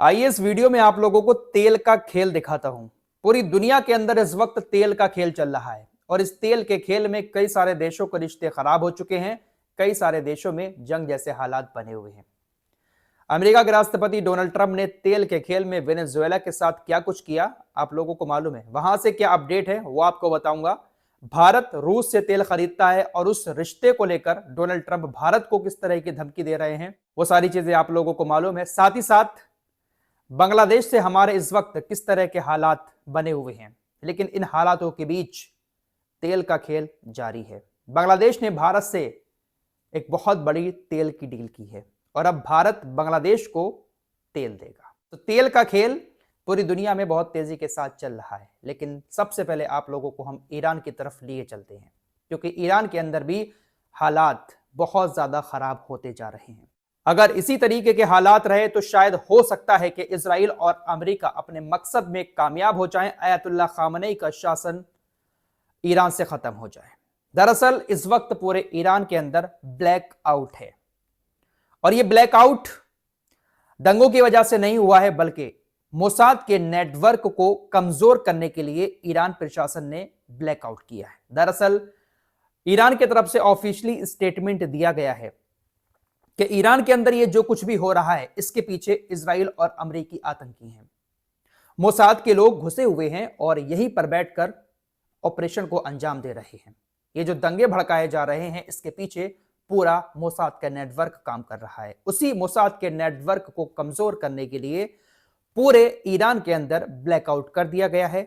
आइए इस वीडियो में आप लोगों को तेल का खेल दिखाता हूं। पूरी दुनिया के अंदर इस वक्त तेल का खेल चल रहा है और इस तेल के खेल में कई सारे देशों के रिश्ते खराब हो चुके हैं। कई सारे देशों में जंग जैसे हालात बने हुए हैं। अमेरिका के राष्ट्रपति डोनाल्ड ट्रंप ने तेल के खेल में वेनेजुएला के साथ क्या कुछ किया आप लोगों को मालूम है। वहां से क्या अपडेट है वो आपको बताऊंगा। भारत रूस से तेल खरीदता है और उस रिश्ते को लेकर डोनाल्ड ट्रंप भारत को किस तरह की धमकी दे रहे हैं वो सारी चीजें आप लोगों को मालूम है। साथ ही साथ बांग्लादेश से हमारे इस वक्त किस तरह के हालात बने हुए हैं, लेकिन इन हालातों के बीच तेल का खेल जारी है। बांग्लादेश ने भारत से एक बहुत बड़ी तेल की डील की है और अब भारत बांग्लादेश को तेल देगा। तो तेल का खेल पूरी दुनिया में बहुत तेजी के साथ चल रहा है, लेकिन सबसे पहले आप लोगों को हम ईरान की तरफ लिए चलते हैं, क्योंकि ईरान के अंदर भी हालात बहुत ज्यादा खराब होते जा रहे हैं। अगर इसी तरीके के हालात रहे तो शायद हो सकता है कि इजराइल और अमेरिका अपने मकसद में कामयाब हो जाएं, अयतुल्ला खामनेई का शासन ईरान से खत्म हो जाए। दरअसल इस वक्त पूरे ईरान के अंदर ब्लैकआउट है और यह ब्लैकआउट दंगों की वजह से नहीं हुआ है, बल्कि मोसाद के नेटवर्क को कमजोर करने के लिए ईरान प्रशासन ने ब्लैकआउट किया है। दरअसल ईरान की तरफ से ऑफिशियली स्टेटमेंट दिया गया है कि ईरान के अंदर ये जो कुछ भी हो रहा है इसके पीछे इजराइल और अमेरिकी आतंकी हैं। मोसाद के लोग घुसे हुए हैं और यहीं पर बैठकर ऑपरेशन को अंजाम दे रहे हैं। ये जो दंगे भड़काए जा रहे हैं इसके पीछे पूरा मोसाद का नेटवर्क काम कर रहा है। उसी मोसाद के नेटवर्क को कमजोर करने के लिए पूरे ईरान के अंदर ब्लैकआउट कर दिया गया है।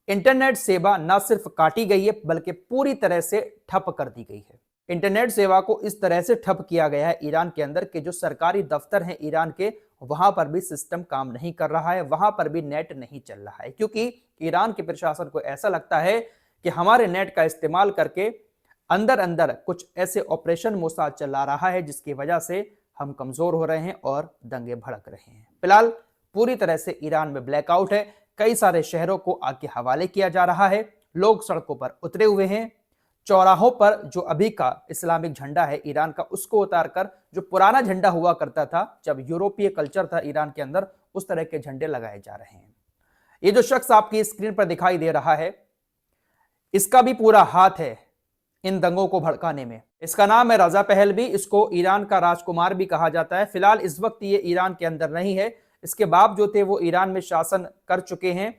इंटरनेट सेवा न सिर्फ काटी गई है बल्कि पूरी तरह से ठप कर दी गई है। इंटरनेट सेवा को इस तरह से ठप किया गया है ईरान के अंदर कि जो सरकारी दफ्तर हैं ईरान के, वहां पर भी सिस्टम काम नहीं कर रहा है, वहां पर भी नेट नहीं चल रहा है, क्योंकि ईरान के प्रशासन को ऐसा लगता है कि हमारे नेट का इस्तेमाल करके अंदर अंदर कुछ ऐसे ऑपरेशन मोसाद चला रहा है जिसकी वजह से हम कमजोर हो रहे हैं और दंगे भड़क रहे हैं। फिलहाल पूरी तरह से ईरान में ब्लैकआउट है। कई सारे शहरों को आग के हवाले किया जा रहा है। लोग सड़कों पर उतरे हुए हैं। चौराहों पर जो अभी का इस्लामिक झंडा है ईरान का, उसको उतारकर जो पुराना झंडा हुआ करता था जब यूरोपीय कल्चर था ईरान के अंदर, उस तरह के झंडे लगाए जा रहे हैं। ये जो शख्स आपकी स्क्रीन पर दिखाई दे रहा है, इसका भी पूरा हाथ है इन दंगों को भड़काने में। इसका नाम है रजा पहलवी। इसको ईरान का राजकुमार भी कहा जाता है। फिलहाल इस वक्त ये ईरान के अंदर नहीं है। इसके बाप जो थे वो ईरान में शासन कर चुके हैं,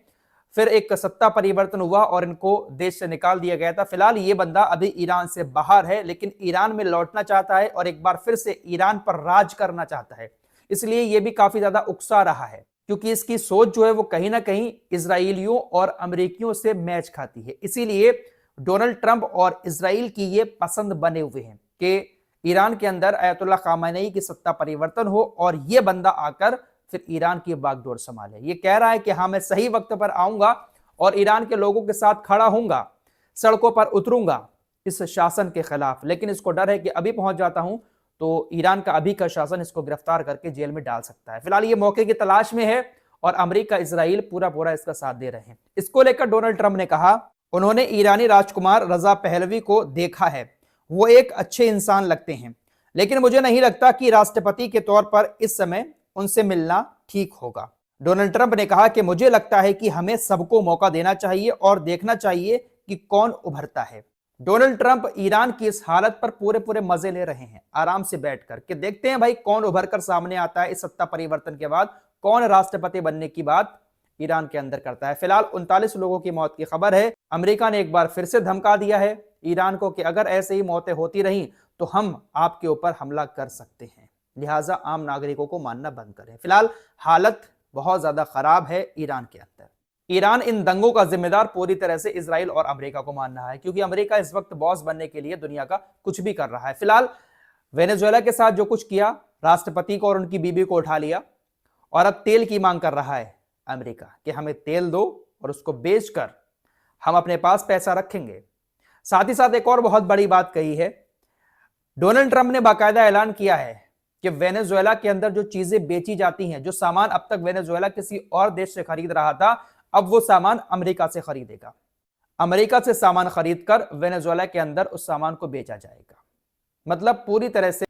फिर एक सत्ता परिवर्तन हुआ और इनको देश से निकाल दिया गया था। फिलहाल ये बंदा अभी ईरान से बाहर है, लेकिन ईरान में लौटना चाहता है और एक बार फिर से ईरान पर राज करना चाहता है। इसलिए ये भी काफी ज्यादा उकसा रहा है, क्योंकि इसकी सोच जो है वो कहीं ना कहीं इजराइलियों और अमेरिकियों से मैच खाती है। इसीलिए डोनाल्ड ट्रंप और इजराइल की ये पसंद बने हुए हैं कि ईरान के अंदर अयतुल्ला खामनेई की सत्ता परिवर्तन हो और ये बंदा आकर फिर ईरान की बागडोर संभाले। ये कह रहा है कि हाँ, मैं सही वक्त पर आऊंगा और ईरान के लोगों के साथ खड़ा होऊंगा, सड़कों पर उतरूंगा इस शासन के खिलाफ, लेकिन इसको डर है कि अभी पहुंच जाता हूं तो ईरान का अभी का शासन इसको गिरफ्तार करके जेल में डाल सकता है। फिलहाल ये मौके की तलाश में है और अमेरिका इजराइल पूरा इसका साथ दे रहे हैं। इसको लेकर डोनाल्ड ट्रंप ने कहा, उन्होंने ईरानी राजकुमार रजा पहलवी को देखा है, वो एक अच्छे इंसान लगते हैं, लेकिन मुझे नहीं लगता कि राष्ट्रपति के तौर पर इस समय उनसे मिलना ठीक होगा। डोनाल्ड ट्रंप ने कहा कि मुझे लगता है कि हमें सबको मौका देना चाहिए और देखना चाहिए कि कौन उभरता है। डोनाल्ड ट्रंप ईरान की इस हालत पर पूरे मजे ले रहे हैं, आराम से बैठकर कि देखते हैं भाई कौन उभर कर सामने आता है। इस सत्ता परिवर्तन के बाद कौन राष्ट्रपति बनने की बात ईरान के अंदर करता है। फिलहाल 39 लोगों की मौत की खबर है। अमेरिका ने एक बार फिर से धमका दिया है ईरान को कि अगर ऐसे ही मौतें होती रही तो हम आपके ऊपर हमला कर सकते हैं, लिहाजा आम नागरिकों को मानना बंद करें। फिलहाल हालत बहुत ज्यादा खराब है ईरान के अंदर। ईरान इन दंगों का जिम्मेदार पूरी तरह से इजराइल और अमेरिका को मान रहा है, क्योंकि अमेरिका इस वक्त बॉस बनने के लिए दुनिया का कुछ भी कर रहा है। फिलहाल वेनेजुएला के साथ जो कुछ किया, राष्ट्रपति को और उनकी बीबी को उठा लिया और अब तेल की मांग कर रहा है अमेरिका कि हमें तेल दो और उसको बेचकर हम अपने पास पैसा रखेंगे। साथ ही साथ एक और बहुत बड़ी बात कही है, डोनाल्ड ट्रंप ने बाकायदा ऐलान किया है कि वेनेजुएला के अंदर जो चीजें बेची जाती हैं, जो सामान अब तक वेनेजुएला किसी और देश से खरीद रहा था, अब वो सामान अमेरिका से खरीदेगा। अमेरिका से सामान खरीदकर वेनेजुएला के अंदर उस सामान को बेचा जाएगा। मतलब पूरी तरह से।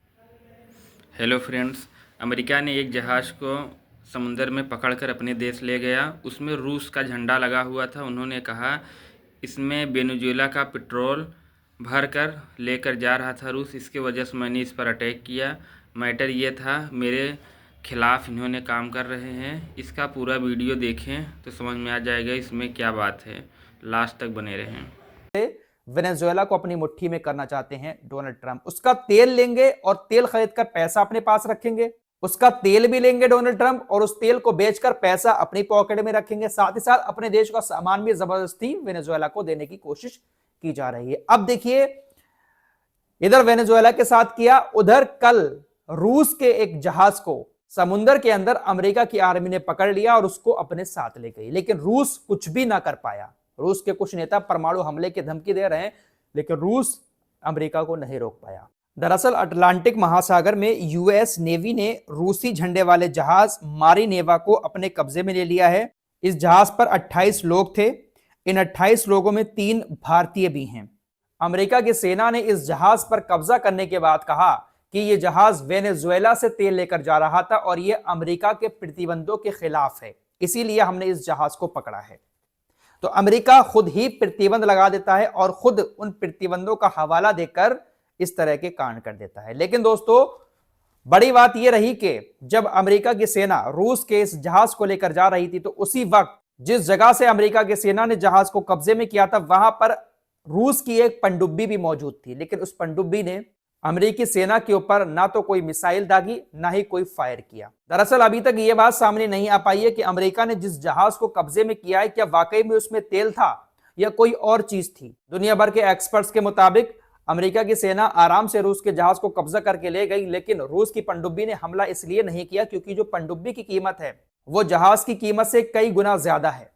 हेलो फ्रेंड्स, अमेरिका ने एक जहाज़ को समुंदर में पकड़कर अपने देश ले गया। उसमें रूस का झंडा लगा हुआ था। उन्होंने कहा इसमें वेनेजुएला का पेट्रोल भर कर लेकर जा रहा था रूस, इसके वजह से मैंने इस पर अटैक किया। मैटर ये था, मेरे खिलाफ इन्होंने काम कर रहे हैं। इसका पूरा वीडियो देखें तो समझ में आ जाएगा इसमें क्या बात है। लास्ट तक बने रहें। वेनेजुएला को अपनी मुट्ठी में करना चाहते हैं डोनाल्ड ट्रंप। उसका तेल लेंगे और तेल खरीदकर पैसा अपने पास रखेंगे। उसका तेल भी लेंगे डोनाल्ड ट्रंप और उस तेल को बेचकर पैसा अपनी पॉकेट में रखेंगे। साथ ही साथ अपने देश का सामान भी जबरदस्ती वेनेजुएला को देने की कोशिश की जा रही है। अब देखिए, इधर वेनेजुएला के साथ किया, उधर कल रूस के एक जहाज को समुद्र के अंदर अमेरिका की आर्मी ने पकड़ लिया और उसको अपने साथ ले गई, लेकिन रूस कुछ भी ना कर पाया। रूस के कुछ नेता परमाणु हमले की धमकी दे रहे हैं, लेकिन रूस अमेरिका को नहीं रोक पाया। दरअसल अटलांटिक महासागर में यूएस नेवी ने रूसी झंडे वाले जहाज मारिनेवा को अपने कब्जे में ले लिया है। इस जहाज पर 28 लोग थे। इन 28 लोगों में 3 भारतीय भी हैं। अमेरिका की सेना ने इस जहाज पर कब्जा करने के बाद कहा कि यह जहाज वेनेजुएला से तेल लेकर जा रहा था और यह अमेरिका के प्रतिबंधों के खिलाफ है, इसीलिए हमने इस जहाज को पकड़ा है। तो अमेरिका खुद ही प्रतिबंध लगा देता है और खुद उन प्रतिबंधों का हवाला देकर इस तरह के कांड कर देता है। लेकिन दोस्तों, बड़ी बात यह रही कि जब अमेरिका की सेना रूस के इस जहाज को लेकर जा रही थी, तो उसी वक्त जिस जगह से अमेरिका की सेना ने जहाज को कब्जे में किया था, वहां पर रूस की एक पनडुब्बी भी मौजूद थी। लेकिन उस पनडुब्बी ने अमेरिकी सेना के ऊपर ना तो कोई मिसाइल दागी, ना ही कोई फायर किया। दरअसल अभी तक यह बात सामने नहीं आ पाई है कि अमेरिका ने जिस जहाज को कब्जे में किया है, क्या वाकई में उसमें तेल था या कोई और चीज थी। दुनिया भर के एक्सपर्ट्स के मुताबिक अमेरिका की सेना आराम से रूस के जहाज को कब्जा करके ले गई, लेकिन रूस की पनडुब्बी ने हमला इसलिए नहीं किया क्योंकि जो पनडुब्बी की कीमत है वो जहाज की कीमत से कई गुना ज्यादा है।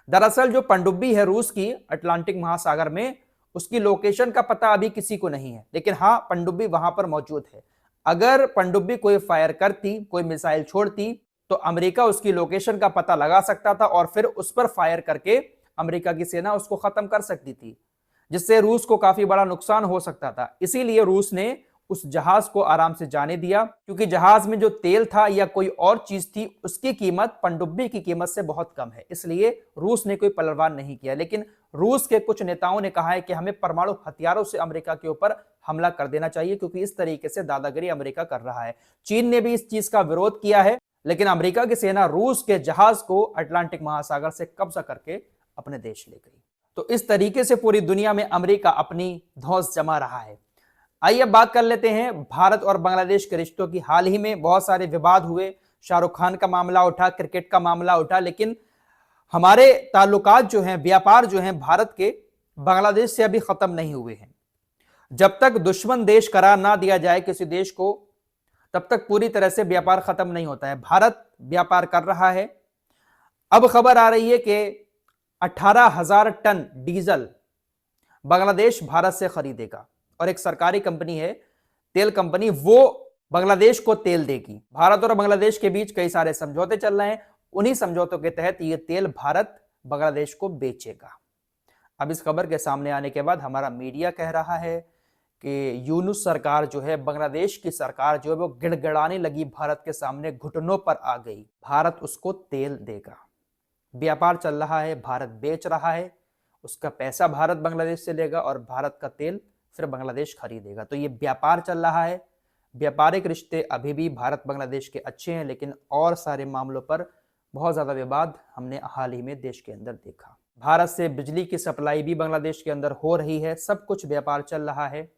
दरअसल जो पनडुब्बी है रूस की अटलांटिक महासागर में, उसकी लोकेशन का पता अभी किसी को नहीं है, लेकिन हाँ, पनडुब्बी वहां पर मौजूद है। अगर पनडुब्बी कोई फायर करती, कोई मिसाइल छोड़ती, तो अमेरिका उसकी लोकेशन का पता लगा सकता था और फिर उस पर फायर करके अमेरिका की सेना उसको खत्म कर सकती थी, जिससे रूस को काफी बड़ा नुकसान हो सकता था। इसीलिए रूस ने उस जहाज को आराम से जाने दिया, क्योंकि जहाज में जो तेल था या कोई और चीज थी, उसकी कीमत पनडुब्बी की कीमत से बहुत कम है। इसलिए रूस ने कोई पलटवार नहीं किया। लेकिन रूस के कुछ नेताओं ने कहा है कि हमें परमाणु हथियारों से अमेरिका के ऊपर हमला कर देना चाहिए, क्योंकि इस तरीके से दादागिरी अमेरिका कर रहा है। चीन ने भी इस चीज का विरोध किया है, लेकिन अमेरिका की सेना रूस के जहाज को अटलांटिक महासागर से कब्जा करके अपने देश ले गई। तो इस तरीके से पूरी दुनिया में अमेरिका अपनी धौंस जमा रहा है। आइए अब बात कर लेते हैं भारत और बांग्लादेश के रिश्तों की। हाल ही में बहुत सारे विवाद हुए, शाहरुख खान का मामला उठा, क्रिकेट का मामला उठा, लेकिन हमारे ताल्लुकात जो हैं, व्यापार जो हैं भारत के बांग्लादेश से अभी खत्म नहीं हुए हैं। जब तक दुश्मन देश करार ना दिया जाए किसी देश को, तब तक पूरी तरह से व्यापार खत्म नहीं होता है। भारत व्यापार कर रहा है। अब खबर आ रही है कि 18,000 टन डीजल बांग्लादेश भारत से खरीदेगा और एक सरकारी कंपनी है, तेल कंपनी, वो बांग्लादेश को तेल देगी। भारत और बांग्लादेश के बीच कई सारे समझौते चल रहे हैं। उन्हीं समझौतों के तहत ये तेल भारत बांग्लादेश को बेचेगा। अब इस खबर के सामने आने के बाद हमारा मीडिया कह रहा है कि यूनुस सरकार जो है, बांग्लादेश की सरकार जो है, वो गिड़गिड़ाने लगी, भारत के सामने घुटनों पर आ गई। भारत उसको तेल देगा। व्यापार चल रहा है, भारत बेच रहा है, उसका पैसा भारत बांग्लादेश से लेगा और भारत का तेल फिर बांग्लादेश खरीदेगा। तो ये व्यापार चल रहा है। व्यापारिक रिश्ते अभी भी भारत बांग्लादेश के अच्छे हैं, लेकिन और सारे मामलों पर बहुत ज्यादा विवाद हमने हाल ही में देश के अंदर देखा। भारत से बिजली की सप्लाई भी बांग्लादेश के अंदर हो रही है। सब कुछ व्यापार चल रहा है,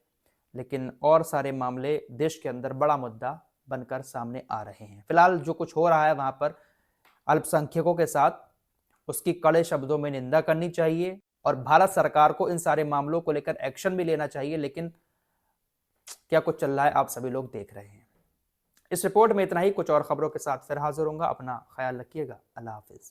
लेकिन और सारे मामले देश के अंदर बड़ा मुद्दा बनकर सामने आ रहे हैं। फिलहाल जो कुछ हो रहा है वहां पर अल्पसंख्यकों के साथ, उसकी कड़े शब्दों में निंदा करनी चाहिए और भारत सरकार को इन सारे मामलों को लेकर एक्शन भी लेना चाहिए। लेकिन क्या कुछ चल रहा है आप सभी लोग देख रहे हैं। इस रिपोर्ट में इतना ही। कुछ और खबरों के साथ फिर हाजिर होऊंगा। अपना ख्याल रखिएगा। अल्लाह हाफिज।